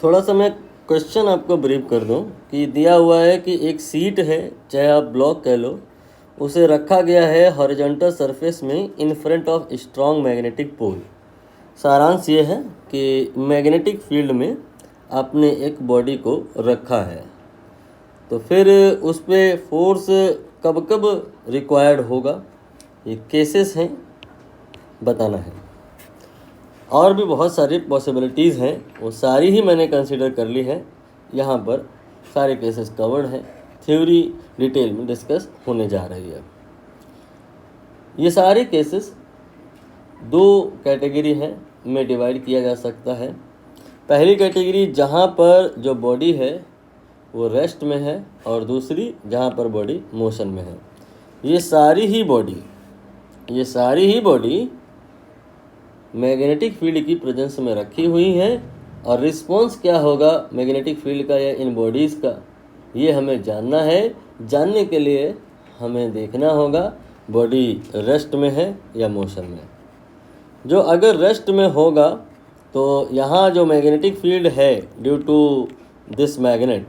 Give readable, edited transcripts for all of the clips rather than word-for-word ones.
थोड़ा सा मैं क्वेश्चन आपको ब्रीफ कर दूं कि दिया हुआ है कि एक सीट है, चाहे आप ब्लॉक कह लो, उसे रखा गया है हॉरिजॉन्टल सरफेस में in front of strong magnetic pole. सारांश ये है कि मैग्नेटिक फील्ड में आपने एक बॉडी को रखा है, तो फिर उस पर फोर्स कब कब रिक्वायर्ड होगा, ये केसेस हैं, बताना है। और भी बहुत सारी पॉसिबिलिटीज़ हैं, वो सारी ही मैंने कंसिडर कर ली है। यहाँ पर सारे केसेस कवर्ड हैं, थ्योरी डिटेल में डिस्कस होने जा रही है। ये सारे केसेस दो कैटेगरी हैं में डिवाइड किया जा सकता है। पहली कैटेगरी जहाँ पर जो बॉडी है वो रेस्ट में है, और दूसरी जहाँ पर बॉडी मोशन में है। ये सारी ही बॉडी मैग्नेटिक फील्ड की प्रेजेंस में रखी हुई है, और रिस्पॉन्स क्या होगा मैग्नेटिक फील्ड का या इन बॉडीज़ का, ये हमें जानना है। जानने के लिए हमें देखना होगा बॉडी रेस्ट में है या मोशन में। जो अगर रेस्ट में होगा तो यहाँ जो मैग्नेटिक फील्ड है ड्यू टू दिस मैग्नेट,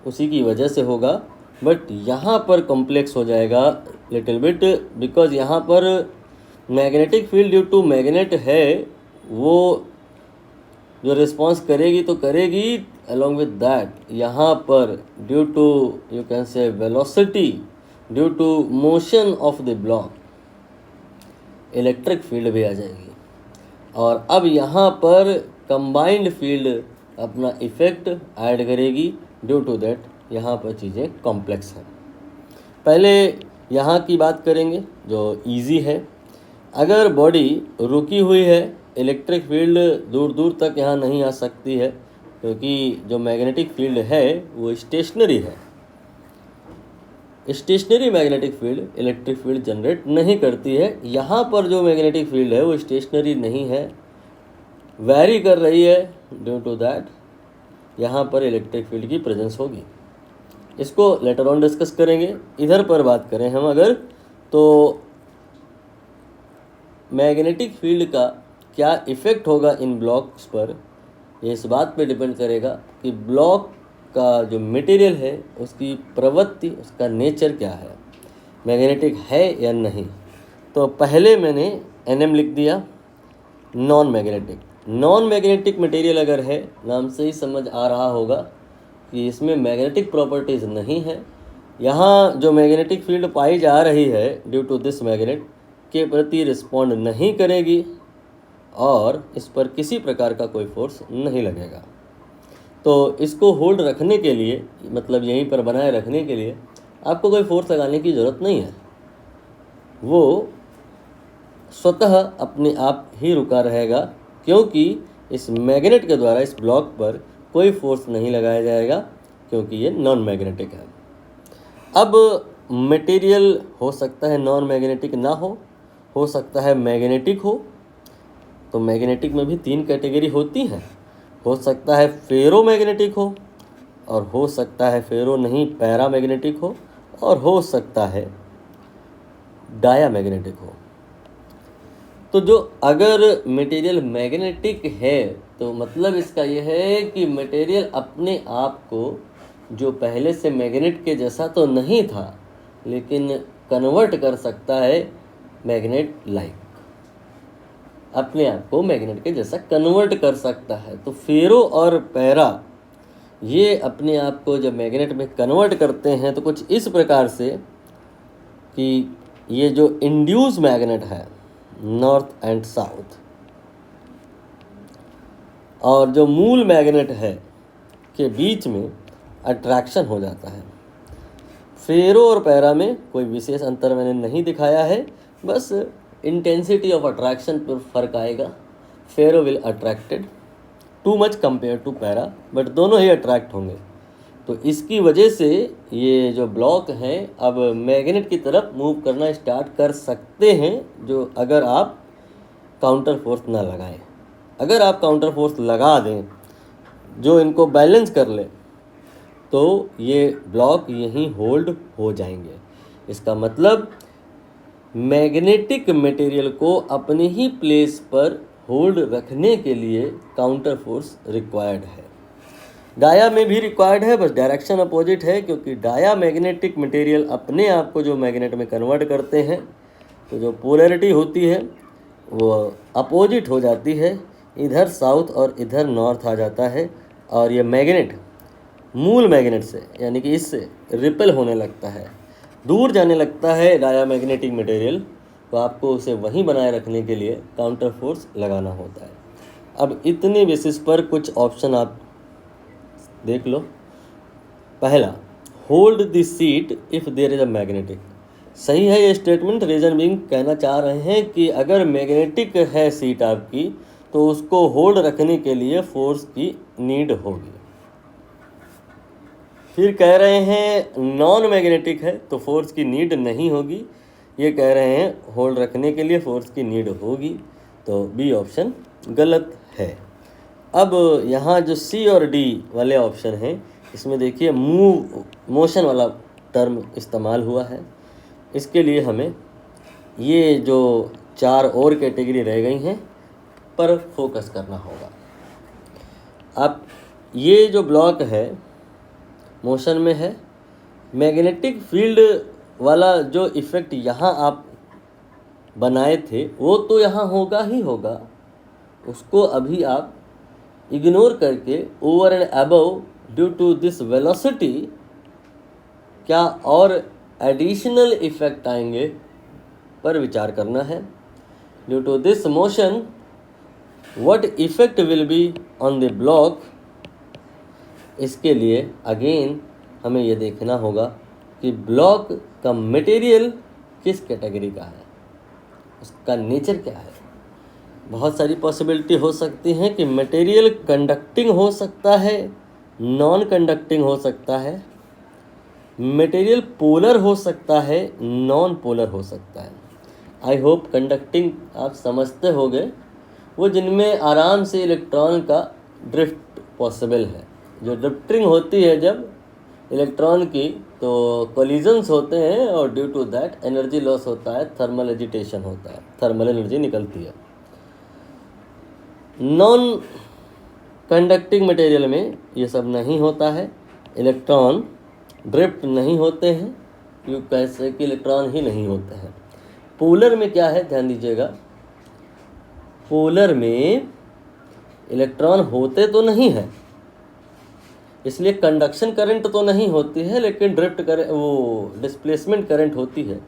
उसी की वजह से होगा। बट यहाँ पर कॉम्प्लेक्स हो जाएगा लिटिल बिट, बिकॉज यहाँ पर magnetic field due to magnet है, वो जो रिस्पॉन्स करेगी तो करेगी। अलॉन्ग विद दैट यहाँ पर due to you can say velocity, due to motion of the block, electric field भी आ जाएगी। और अब यहाँ पर कंबाइंड फील्ड अपना इफेक्ट ऐड करेगी। ड्यू टू दैट यहाँ पर चीज़ें कॉम्प्लेक्स हैं। पहले यहाँ की बात करेंगे जो इजी है। अगर बॉडी रुकी हुई है, इलेक्ट्रिक फील्ड दूर दूर तक यहाँ नहीं आ सकती है, क्योंकि जो मैग्नेटिक फील्ड है वो स्टेशनरी है। Stationary magnetic field electric field generate नहीं करती है। यहाँ पर जो मैग्नेटिक फील्ड है वो स्टेशनरी नहीं है, वैरी कर रही है। ड्यू टू दैट यहाँ पर इलेक्ट्रिक फील्ड की प्रेजेंस होगी। इसको लेटर ऑन डिस्कस करेंगे। इधर पर बात करें हम अगर, तो मैग्नेटिक फील्ड का क्या इफ़ेक्ट होगा इन ब्लॉक्स पर, ये इस बात पे डिपेंड करेगा कि ब्लॉक का जो मटेरियल है उसकी प्रवृत्ति, उसका नेचर क्या है, मैग्नेटिक है या नहीं। तो पहले मैंने NM लिख दिया, नॉन मैग्नेटिक मटेरियल अगर है, नाम से ही समझ आ रहा होगा कि इसमें मैग्नेटिक प्रॉपर्टीज़ नहीं है। यहाँ जो मैग्नेटिक फील्ड पाई जा रही है ड्यू टू दिस मैग्नेट के प्रति रिस्पॉन्ड नहीं करेगी, और इस पर किसी प्रकार का कोई फोर्स नहीं लगेगा। तो इसको होल्ड रखने के लिए, मतलब यहीं पर बनाए रखने के लिए आपको कोई फोर्स लगाने की ज़रूरत नहीं है। वो स्वतः अपने आप ही रुका रहेगा, क्योंकि इस मैग्नेट के द्वारा इस ब्लॉक पर कोई फोर्स नहीं लगाया जाएगा, क्योंकि ये नॉन मैग्नेटिक है। अब मटेरियल हो सकता है नॉन मैग्नेटिक ना हो सकता है मैग्नेटिक हो। तो मैग्नेटिक में भी 3 कैटेगरी होती हैं। हो सकता है फेरो मैग्नेटिक हो, और हो सकता है फेरो नहीं पैरा मैग्नेटिक हो, और हो सकता है डाया मैग्नेटिक हो। तो जो अगर मटेरियल मैग्नेटिक है तो मतलब इसका यह है कि मटेरियल अपने आप को, जो पहले से मैग्नेट के जैसा तो नहीं था, लेकिन कन्वर्ट कर सकता है मैग्नेट लाइक, अपने आप को मैग्नेट के जैसा कन्वर्ट कर सकता है। तो फेरो और पैरा ये अपने आप को जब मैग्नेट में कन्वर्ट करते हैं तो कुछ इस प्रकार से कि ये जो इंड्यूस मैग्नेट है नॉर्थ एंड साउथ, और जो मूल मैग्नेट है के बीच में अट्रैक्शन हो जाता है। फेरो और पैरा में कोई विशेष अंतर मैंने नहीं दिखाया है, बस इंटेंसिटी ऑफ अट्रैक्शन पर फर्क आएगा। Ferro will attracted too much compare to para, but दोनों ही अट्रैक्ट होंगे। तो इसकी वजह से ये जो ब्लॉक हैं अब मैग्नेट की तरफ मूव करना स्टार्ट कर सकते हैं, जो अगर आप काउंटर फोर्स ना लगाएं। अगर आप काउंटर फोर्स लगा दें जो इनको बैलेंस कर ले, तो ये ब्लॉक यहीं होल्ड हो जाएंगे। इसका मतलब मैग्नेटिक मटेरियल को अपनी ही प्लेस पर होल्ड रखने के लिए काउंटर फोर्स रिक्वायर्ड है। डाया में भी रिक्वायर्ड है, बस डायरेक्शन अपोजिट है, क्योंकि डाया मैग्नेटिक मटेरियल अपने आप को जो मैग्नेट में कन्वर्ट करते हैं, तो जो पोलैरिटी होती है वो अपोजिट हो जाती है, इधर साउथ और इधर नॉर्थ आ जाता है, और ये मैग्नेट मूल मैग्नेट से यानी कि इससे रिपेल होने लगता है, दूर जाने लगता है डाया मैग्नेटिक मटेरियल, तो आपको उसे वहीं बनाए रखने के लिए काउंटर फोर्स लगाना होता है। अब इतने बेसिस पर कुछ ऑप्शन आप देख लो। पहला, hold the seat if there is a magnetic. सही है ये स्टेटमेंट। रीजन बीइंग कहना चाह रहे हैं कि अगर मैग्नेटिक है सीट आपकी तो उसको होल्ड रखने के लिए फोर्स की नीड होगी। फिर कह रहे हैं नॉन मैग्नेटिक है तो फोर्स की नीड नहीं होगी। ये कह रहे हैं होल्ड रखने के लिए फोर्स की नीड होगी, तो बी ऑप्शन गलत है। अब यहाँ जो सी और डी वाले ऑप्शन हैं, इसमें देखिए मोशन वाला टर्म इस्तेमाल हुआ है। इसके लिए हमें ये जो 4 और कैटेगरी रह गई हैं पर फोकस करना होगा। अब ये जो ब्लॉक है मोशन में है, मैग्नेटिक फील्ड वाला जो इफ़ेक्ट यहाँ आप बनाए थे वो तो यहाँ होगा ही होगा, उसको अभी आप इग्नोर करके over and above due to this velocity क्या और एडिशनल इफेक्ट आएंगे पर विचार करना है। Due to this motion what effect will be on the block, इसके लिए अगेन हमें ये देखना होगा कि ब्लॉक का मटेरियल किस कैटेगरी का है, उसका नेचर क्या है। बहुत सारी पॉसिबिलिटी हो सकती हैं कि मटेरियल कंडक्टिंग हो सकता है, नॉन कंडक्टिंग हो सकता है, मटेरियल पोलर हो सकता है, नॉन पोलर हो सकता है। आई होप कंडक्टिंग आप समझते होंगे, वो जिनमें आराम से इलेक्ट्रॉन का ड्रिफ्ट पॉसिबल है। जो ड्रिफ्टिंग होती है जब इलेक्ट्रॉन की, तो कोलिजन्स होते हैं और due to that energy loss होता है, थर्मल एजिटेशन होता है, थर्मल एनर्जी निकलती है। नॉन कंडक्टिंग मटेरियल में ये सब नहीं होता है, इलेक्ट्रॉन ड्रिफ्ट नहीं होते हैं, यू कैसे कि इलेक्ट्रॉन ही नहीं होते हैं। पोलर में क्या है ध्यान दीजिएगा, पोलर में इलेक्ट्रॉन होते तो नहीं है, इसलिए कंडक्शन करंट तो नहीं होती है, लेकिन ड्रिफ्ट करंट, वो डिस्प्लेसमेंट करंट होती है।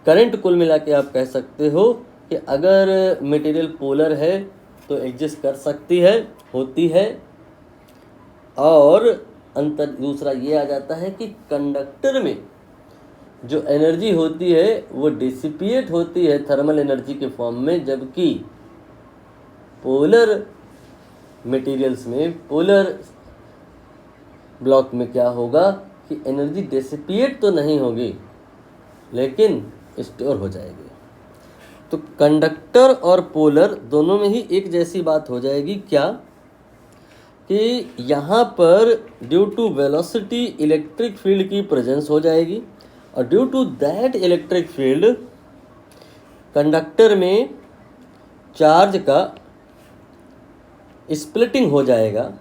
करंट कुल मिला के आप कह सकते हो कि अगर मटेरियल पोलर है तो एग्जिस्ट कर सकती है, होती है। और अंतर दूसरा ये आ जाता है कि कंडक्टर में जो एनर्जी होती है वो डिसिपिएट होती है थर्मल एनर्जी के फॉर्म में, जबकि पोलर मटेरियल्स में, पोलर ब्लॉक में क्या होगा कि एनर्जी डिसिपिएट तो नहीं होगी लेकिन स्टोर हो जाएगी। तो कंडक्टर और पोलर दोनों में ही एक जैसी बात हो जाएगी, क्या कि यहाँ पर due to velocity electric field की प्रेजेंस हो जाएगी, और due to that electric field conductor में चार्ज का स्प्लिटिंग हो जाएगा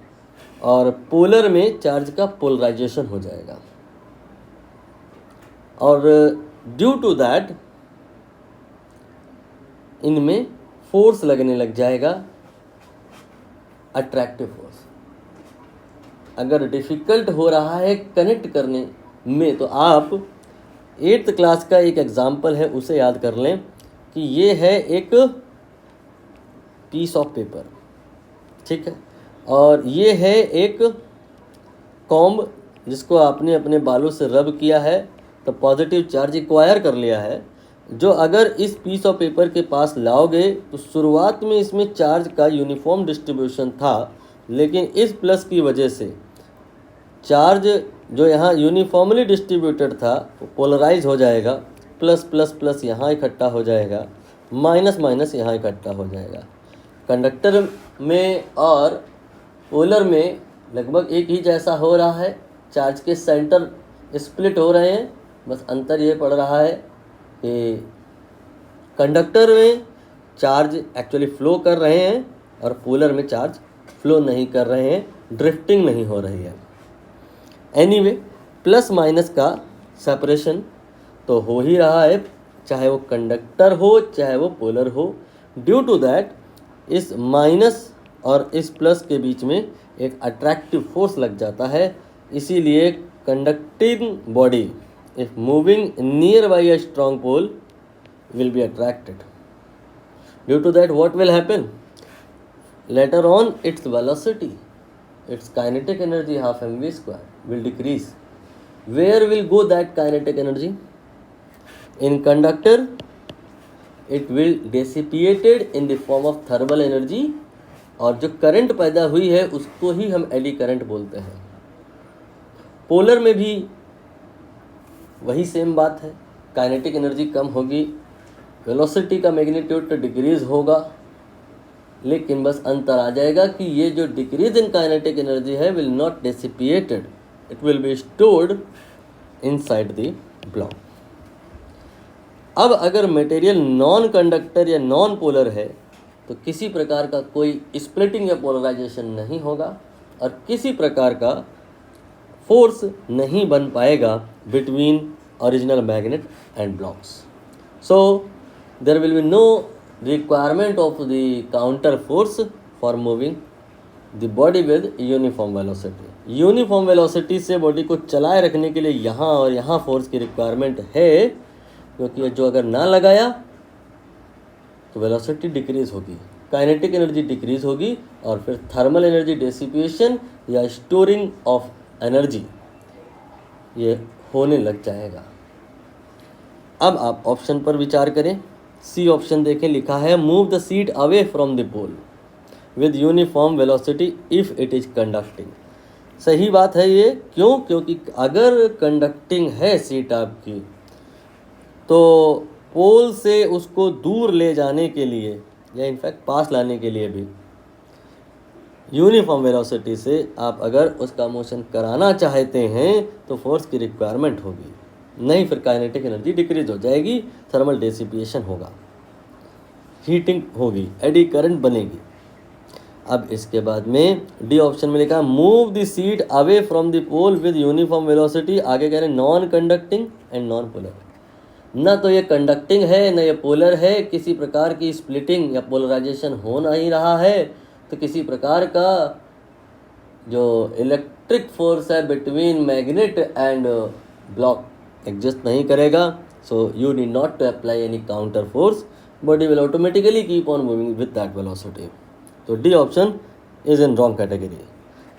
और पोलर में चार्ज का पोलराइजेशन हो जाएगा, और ड्यू टू दैट इनमें फोर्स लगने लग जाएगा, अट्रैक्टिव फोर्स। अगर डिफ़िकल्ट हो रहा है कनेक्ट करने में तो आप 8th क्लास का एक एग्जाम्पल है उसे याद कर लें कि ये है एक पीस ऑफ पेपर, ठीक है, और ये है एक कॉम्ब जिसको आपने अपने बालों से रब किया है तो पॉजिटिव चार्ज एक्वायर कर लिया है, जो अगर इस पीस ऑफ पेपर के पास लाओगे तो शुरुआत में इसमें चार्ज का यूनिफॉर्म डिस्ट्रीब्यूशन था, लेकिन इस प्लस की वजह से चार्ज जो यहाँ यूनिफॉर्मली डिस्ट्रीब्यूटेड था वो पोलराइज हो जाएगा, प्लस प्लस प्लस यहाँ इकट्ठा हो जाएगा, माइनस माइनस यहाँ इकट्ठा हो जाएगा। कंडक्टर में और पोलर में लगभग एक ही जैसा हो रहा है, चार्ज के सेंटर स्प्लिट हो रहे हैं, बस अंतर ये पड़ रहा है कि कंडक्टर में चार्ज एक्चुअली फ्लो कर रहे हैं और पोलर में चार्ज फ्लो नहीं कर रहे हैं, ड्रिफ्टिंग नहीं हो रही है। एनीवे प्लस माइनस का सेपरेशन तो हो ही रहा है, चाहे वो कंडक्टर हो चाहे वो पोलर हो। ड्यू टू दैट इस माइनस और इस प्लस के बीच में एक अट्रैक्टिव फोर्स लग जाता है, इसीलिए conducting body if moving near by a strong pole will be attracted. Due to that, what will happen? Later on, its velocity, its kinetic energy half mv square will decrease. Where will go that kinetic energy? In conductor, it will dissipated in the form of thermal energy, और जो current पैदा हुई है उसको ही हम eddy current बोलते हैं। Polar में भी वही सेम बात है, काइनेटिक एनर्जी कम होगी, वेलोसिटी का मैग्नीट्यूड तो डिक्रीज होगा, लेकिन बस अंतर आ जाएगा कि ये जो डिक्रीज इन काइनेटिक एनर्जी है will not dissipated, it will be stored inside the block. अब अगर मटेरियल नॉन कंडक्टर या नॉन पोलर है तो किसी प्रकार का कोई स्प्लिटिंग या पोलराइजेशन नहीं होगा और किसी प्रकार का फोर्स नहीं बन पाएगा between original magnet and blocks. So there will be no requirement of the counter force for moving the body with uniform velocity. Uniform velocity से बॉडी को चलाए रखने के लिए यहाँ और यहाँ फोर्स की रिक्वायरमेंट है, क्योंकि जो अगर ना लगाया तो वेलोसिटी डिक्रीज होगी, काइनेटिक एनर्जी डिक्रीज होगी और फिर थर्मल एनर्जी डेसिपिएशन या स्टोरिंग ऑफ एनर्जी ये होने लग जाएगा। अब आप ऑप्शन पर विचार करें। सी ऑप्शन देखें, लिखा है move the seat away from the pole with uniform velocity if it is conducting. सही बात है ये, क्यों? क्योंकि अगर कंडक्टिंग है सीट आपकी तो पोल से उसको दूर ले जाने के लिए या इनफैक्ट पास लाने के लिए भी यूनिफॉर्म वेलोसिटी से आप अगर उसका मोशन कराना चाहते हैं तो फोर्स की रिक्वायरमेंट होगी, नहीं फिर काइनेटिक एनर्जी डिक्रीज हो जाएगी, थर्मल डेसिपिएशन होगा, हीटिंग होगी, एडी करंट बनेगी। अब इसके बाद में डी ऑप्शन में लिखा move the seat away from the pole with uniform velocity. आगे कह रहे हैं non conducting and non polar. ना तो ये कंडक्टिंग है ना ये पोलर है, किसी प्रकार की स्प्लिटिंग या पोलराइजेशन हो नहीं रहा है, तो किसी प्रकार का जो इलेक्ट्रिक फोर्स है between magnet and block exist नहीं करेगा। So you need not to apply any counter force, body will automatically keep on moving with that velocity. So D option is in wrong category.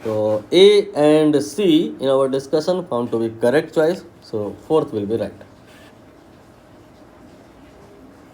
So A and C in our discussion found to be correct choice. So fourth will be right.